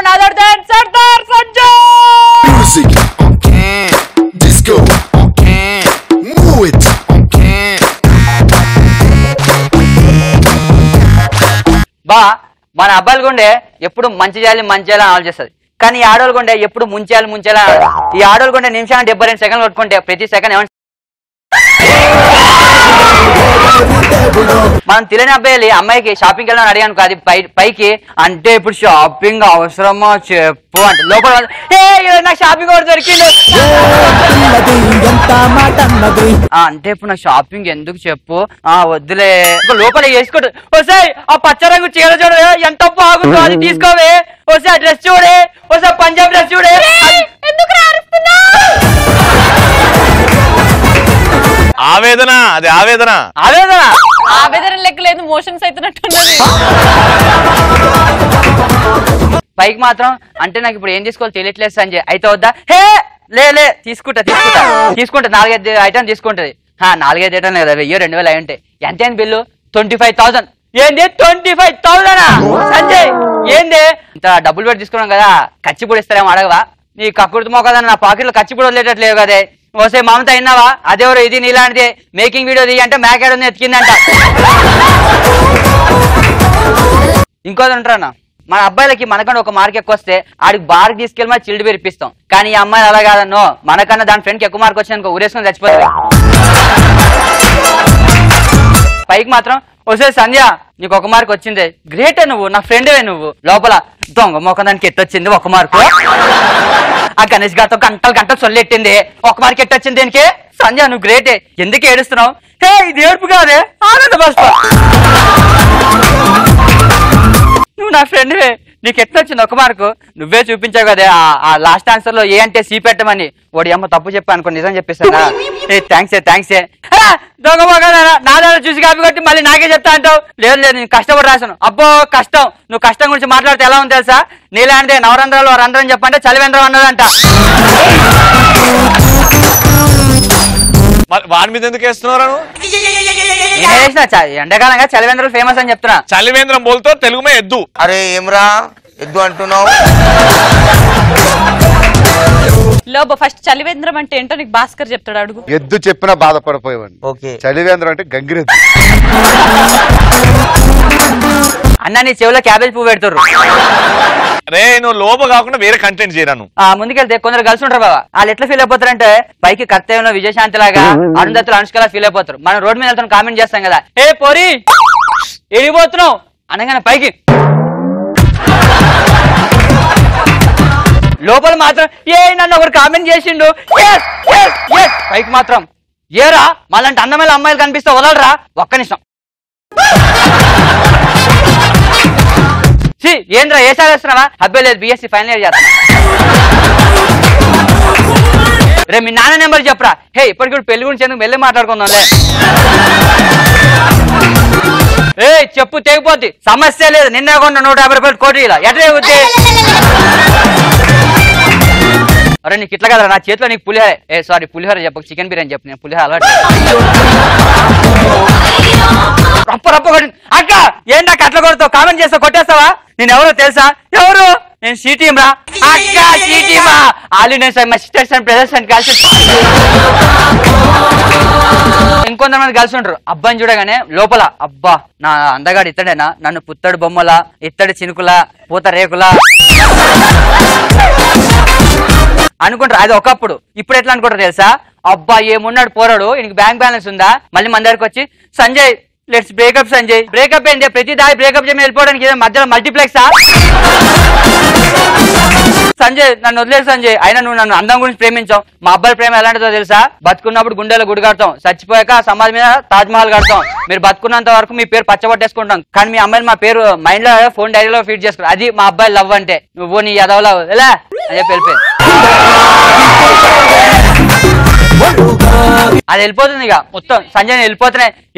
none other than Sardar Sanjay. Music on can, disco on can, move it on can. బా మన అబ్బాయిలు గుండె ఎప్పుడు మంచి చేయాలి మంచి చేయాలని ఆలోచిస్తుంది. కానీ ఈ ఆడోళ్ళు గుండె ఎప్పుడు ముంచేయాలి. ఈ ఆడోళ్ళు గుండె నిమిషానికి 72 సెకండ్లు కొట్టుకుంటే ప్రతి సెకండ్ ఏమంటే మనం తెలియని అబ్బాయి అమ్మాయికి షాపింగ్కి వెళ్ళాలని అడిగాను అది పైకి అంటే ఇప్పుడు షాపింగ్ అవసరమా చెప్పు అంటే లోపల నాకు షాపింగ్ కూడా దొరికింది అంటే ఇప్పుడు నాకు షాపింగ్ ఎందుకు చెప్పు వద్దులే లోపల వేసుకోడు వస్తాయి ఆ పచ్చ రంగు చీర చూడ ఎంత బాగుందో అది తీసుకోవే వస్తే ఆ డ్రెస్ చూడే వస్తే పంజాబ్ డ్రెస్ చూడే ఎందుకు ఆవేదన అది ఆవేదన లెక్క లేదు మోషన్స్ అవుతున్నట్టున్నది పైకి మాత్రం అంటే నాకు ఇప్పుడు ఏం తీసుకోవాలి తెలియట్లేదు సంజయ్ అయితే వద్దా హే లే తీసుకుంటా 4-5 ఐటమ్ తీసుకుంటది 4-5 ఐటమ్ లేదా 1000-2000 అయి ఉంటాయి ఎంత అయింది బిల్లు 25,000 ఏంది 25,000 సంజయ్ ఏంది ఇంత డబ్బులు పెట్టి తీసుకున్నాం కదా ఖర్చు కూడా ఇస్తారేమో అడగవా నీ కక్కుడుతుమో కదా నా పాకెట్లో ఖర్చు కూడా వదిలేటట్లేవు కదే వస్తే మమత అయినావా అదేవరు ఇది నీలాంటిది మేకింగ్ వీడియో ది అంటే మ్యాకేడ్ ఎత్తికిందంట ఇంకోది ఉంటారన్నా మన అబ్బాయిలకి మనకన్నా ఒక మార్క్ ఎక్కువ వస్తే ఆడికి బార్కి తీసుకెళ్ళి మరి చిల్డ్ బెరిపిస్తాం కానీ ఈ అమ్మాయిలు అలా కాదన్నో మనకన్నా దాని ఫ్రెండ్కి ఎక్కువ మార్క్ వచ్చిందనుకో ఊరేసుకొని చచ్చిపోతుంది పైకి మాత్రం వస్తే సంధ్య నీకు ఒక మార్క్ వచ్చింది గ్రేటే నువ్వు నా ఫ్రెండే నువ్వు లోపల దొంగ మొక్క దానికి ఎట్టొచ్చింది ఒక మార్కు ఆ గణేష్ గారితో గంటలు సొల్లెట్టింది ఒక మార్క్ ఎట్టొచ్చింది దీనికి సంధ్య నువ్వు గ్రేటే ఎందుకు ఏడుస్తున్నావు హే ఇది ఏడుపు కాదే ఆనంద బాష్ప నువ్వు నా ఫ్రెండ్వే నీకు ఎట్లా వచ్చింది ఒక మార్కు నువ్వే చూపించావు కదా ఆ లాస్ట్ ఆన్సర్ లో ఏ అంటే సి పెట్టమని వాడి అమ్మ తప్పు చెప్పా అనుకో నిజం చెప్పిస్తానా థ్యాంక్స్ దొంగ మొక్క నా దగ్గర చూసి కాపీ కొట్టి మళ్ళీ నాకే చెప్తా అంటావు లేదు నేను కష్టపడి రాశాను అబ్బో కష్టం నువ్వు కష్టం గురించి మాట్లాడితే ఎలా ఉంది తెలుసా నీలాంటి నవరంధ్రాలు రంధ్రం చెప్పంటే చలివేంద్రం అన్నదంట వాడి మీద ఎందుకు వేస్తున్నారు ఎండాకాలంగా చలివేంద్రాలు ఫేమస్ అని చెప్తున్నా చలివేంద్రం బోల్తో తెలుగుమే ఎద్దు అరే ఏమ్రా ఎద్దు అంటున్నావు లోబో ఫస్ట్ చలివేంద్రం అంటే ఏంటో నీకు భాస్కర్ చెప్తాడు అడుగు ఎద్దు చెప్పినా బాధపడిపోయేవాడిని చలివేంద్రం అంటే గంగిరెద్దు అన్న నీ చెవిలో క్యాబేజ్ పువ్వు పెడుతుర్రు రే నువ్వు లోబో కాకుండా వేరే కంటెంట్ చేయరాను ముందుకెళ్తే కొందరు కలిసి ఉంటారు బాబా వాళ్ళు ఎట్లా ఫీల్ అయిపోతారంటే పైకి కర్తవ్యంలో విజయశాంతి లాగా అరుంధతులు అనుష్కలా ఫీల్ అయిపోతారు మనం రోడ్ మీద వెళ్తాం కామెంట్ చేస్తాం కదా ఏ పోరి ఎడిపోతున్నావు అనగానే పైకి లోపల మాత్రం నన్ను ఒకరు కామెంట్ చేసిండు పైకి మాత్రం ఏరా మళ్ళంటే అందమైన అమ్మాయిలు కనిపిస్తే వదలరా ఒక్క నిమిషం ఏంద్రా ఏ సార్ వేస్తున్నావా అబ్బాయి లేదు బిఎస్సీ ఫైనల్ ఇయర్ చేస్తున్నా రే మీ నాన్న నెంబర్ చెప్పరా హే ఇప్పటికి కూడా పెళ్లి గురించి ఎందుకు మెల్లి మాట్లాడుకుందాంలే చెప్పు తెగిపోద్ది సమస్య లేదు నిన్న కొన్న 150 రూపాయలు కోటి ఇలా ఎట్లా తెగుద్ది అరే నీకు ఇట్లా కదా నా చేతిలో నీకు పులిహోర సారీ పులిహోర చెప్పకు చికెన్ బిర్యానీ చెప్పు నేను పులిహోర అలవాటు రప్ప అక్క ఏంటి నాకు అట్లా కొడతావు కామెంట్ చేస్తావు కొట్టేస్తావా నేను ఎవరో తెలుసా ఎవరు నేను సిటీం రా అక్క సిటీమా all Indian my sisters and brothers and కలిసి ఇంకొంతమంది కలిసి ఉంటారు అబ్బాయిని చూడగానే లోపల అబ్బా నా అందగాడు ఇత్తడేనా నన్ను పుత్తడు బొమ్మల ఇత్తడి చినుకుల పూత రేకుల అనుకుంటారు అది ఒకప్పుడు ఇప్పుడు ఎట్లా అనుకుంటారు తెలుసా అబ్బా ఏమున్నాడు పోరాడు ఈయనకి బ్యాంక్ బ్యాలెన్స్ ఉందా మళ్ళీ మన దగ్గరకు వచ్చి Sanjay let's breakup Sanjay breakup ఏంటి ప్రతి దారి బ్రేకప్ చేయమని వెళ్ళిపోవడానికి మధ్యలో మల్టీప్లెక్సా సంజయ్ నన్ను వదిలేదు సంజయ్ అయినా నువ్వు నన్ను అందం గురించి ప్రేమించావు మా అబ్బాయి ప్రేమ ఎలాంటిదో తెలుసా బతుకున్నప్పుడు గుండెలో గుడి కడతాం చచ్చిపోయాక సమాధి మీద తాజ్ మహల్ కడతాం మీరు బతుకున్నంత వరకు మీ పేరు పచ్చబట్టేసుకుంటాం కానీ మీ అమ్మాయిని మా పేరు మైండ్ లో ఫోన్ డైరీలో ఫీడ్ చేసుకుంటాం అది మా అబ్బాయి లవ్ అంటే నువ్వు నీ ఎదవలవ్ ఎలా అని చెప్పి వెళ్ళిపోయింది అది వెళ్ళిపోతుంది ఇక మొత్తం సంజయ్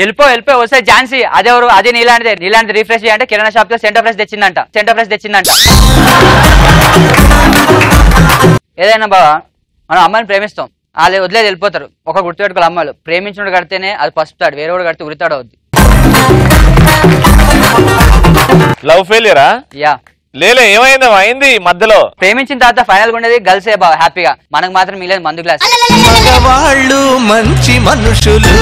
వెళ్ళిపోయి వస్తే ఝాన్సీ అదెవరు అదే నీలాంటిది రిఫ్రెష్ చేయంటే కిరాణా షాప్ లో సెంటర్ ఫ్రెష్ తెచ్చిందంట ఏదైనా బావా మనం అమ్మాయిని ప్రేమిస్తాం వాళ్ళు వదిలేదు వెళ్ళిపోతారు ఒక గుర్తుపెట్టుకోవాలి అమ్మాయిలు ప్రేమించుడు కడితేనే అది పసుపుతాడు వేరే వాడు కడితే ఉరితాడు అవుద్ది లవ్ ఫెయిలియరా యా లేలే ఏమైంది అయింది మధ్యలో ప్రేమించిన తర్వాత ఫైనల్ గా ఉండేది గర్ల్సే బాగా హ్యాపీగా, మనకు మాత్రం మిగిలేదు మందు గ్లాస్. మగవాళ్ళు మంచి మనుషులు